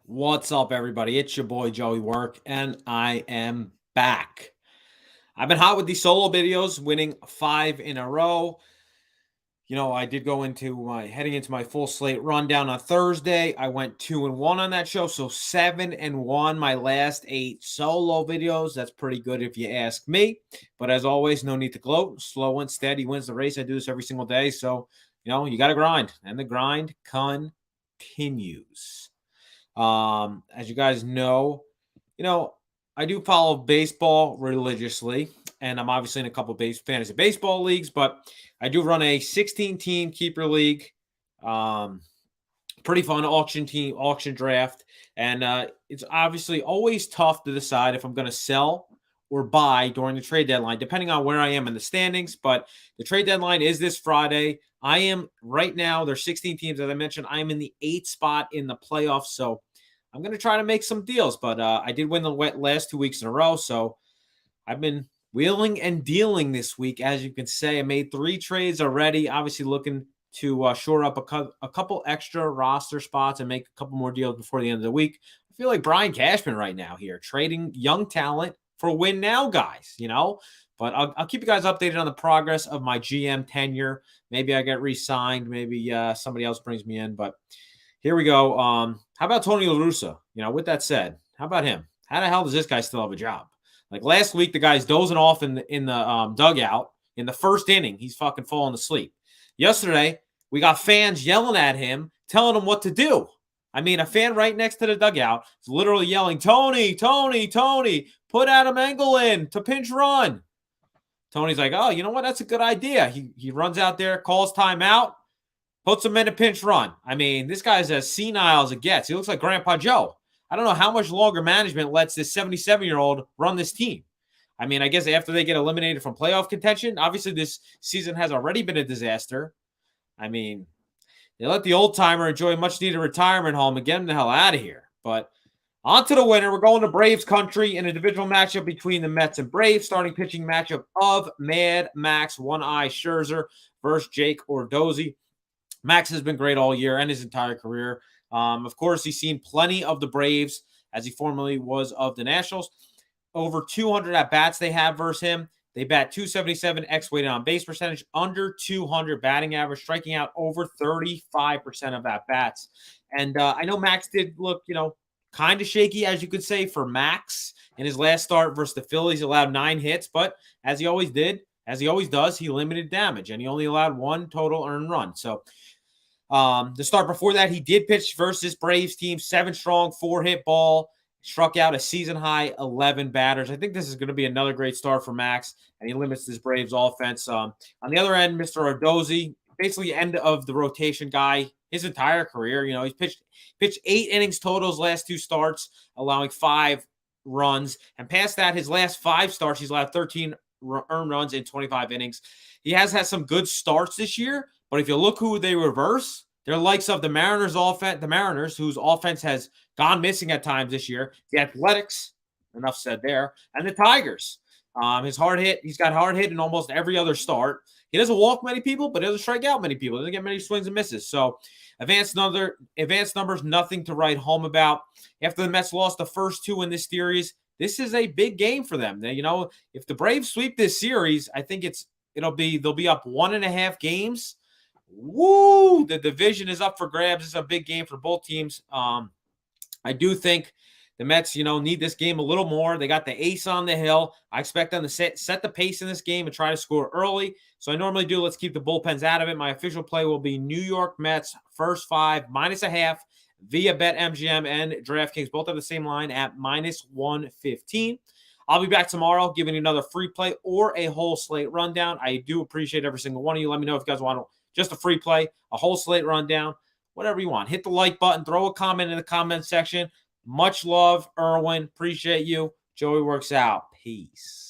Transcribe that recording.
What's up, everybody? It's your boy Joey Work, and I am back. I've been hot with these solo videos, winning 5 in a row. I did go into heading into my full slate rundown on Thursday. I went 2-1 on that show, so 7-1 my last 8 solo videos. That's pretty good if you ask me. But as always, no need to gloat. Slow and steady wins the race. I do this every single day, so you got to grind, and the grind continues. As you guys know, I do follow baseball religiously, and I'm obviously in a couple of fantasy baseball leagues, but I do run a 16-team keeper league. Pretty fun auction draft, and it's obviously always tough to decide if I'm going to sell or buy during the trade deadline, depending on where I am in the standings. But the trade deadline is this Friday. I am right now, there's 16 teams, as I mentioned. I am in the 8th spot in the playoffs, so I'm going to try to make some deals. But I did win the last 2 weeks in a row, so I've been wheeling and dealing this week, as you can say. I made 3 trades already, obviously looking to shore up a couple extra roster spots and make a couple more deals before the end of the week. I feel like Brian Cashman right now here, trading young talent for win now guys, But I'll keep you guys updated on the progress of my GM tenure. Maybe I get re-signed. Maybe somebody else brings me in. But here we go. How about Tony La Russa? With that said, how about him? How the hell does this guy still have a job? Like last week, the guy's dozing off in the dugout in the first inning. He's fucking falling asleep. Yesterday, we got fans yelling at him, telling him what to do. I mean, a fan right next to the dugout is literally yelling, Tony, Tony, Tony, put Adam Engel in to pinch run. Tony's like, oh, you know what? That's a good idea. He runs out there, calls timeout, puts him in a pinch run. I mean, this guy's as senile as it gets. He looks like Grandpa Joe. I don't know how much longer management lets this 77-year-old run this team. I mean, I guess after they get eliminated from playoff contention, obviously this season has already been a disaster. I mean, they let the old-timer enjoy a much-needed retirement home and get him the hell out of here. But on to the winner. We're going to Braves country in a divisional matchup between the Mets and Braves. Starting pitching matchup of Mad Max One-Eye Scherzer versus Jake Odorizzi. Max has been great all year and his entire career. Of course, he's seen plenty of the Braves as he formerly was of the Nationals. Over 200 at-bats they have versus him. They bat 277 X-weighted on base percentage, under 200 batting average, striking out over 35% of at-bats. And I know Max did look, kind of shaky, as you could say, for Max in his last start versus the Phillies. He allowed 9 hits, but as he always does, he limited damage, and he only allowed 1 total earned run. So the start before that, he did pitch versus Braves team, 7 strong, 4-hit ball, struck out a season-high 11 batters. I think this is going to be another great start for Max, and he limits this Braves offense. On the other end, Mr. Odorizzi, basically end of the rotation guy his entire career. He's pitched 8 innings total his last 2 starts, allowing 5 runs. And past that, his last 5 starts, he's allowed 13 earned runs in 25 innings. He has had some good starts this year, but if you look who they reverse, they're likes of the Mariners offense, the Mariners, whose offense has gone missing at times this year, the Athletics, enough said there, and the Tigers. He's got hard hit in almost every other start. He doesn't walk many people, but he doesn't strike out many people. He doesn't get many swings and misses. So advanced numbers, nothing to write home about. After the Mets lost the first 2 in this series, this is a big game for them. If the Braves sweep this series, I think they'll be up 1.5 games. Woo! The division is up for grabs. It's a big game for both teams. I do think the Mets, need this game a little more. They got the ace on the hill. I expect them to set the pace in this game and try to score early. So I normally do. Let's keep the bullpens out of it. My official play will be New York Mets first 5 -0.5 via BetMGM and DraftKings. Both have the same line at -115. I'll be back tomorrow giving you another free play or a whole slate rundown. I do appreciate every single one of you. Let me know if you guys want just a free play, a whole slate rundown, whatever you want. Hit the like button. Throw a comment in the comment section. Much love, Erwin. Appreciate you. Joey Works out. Peace.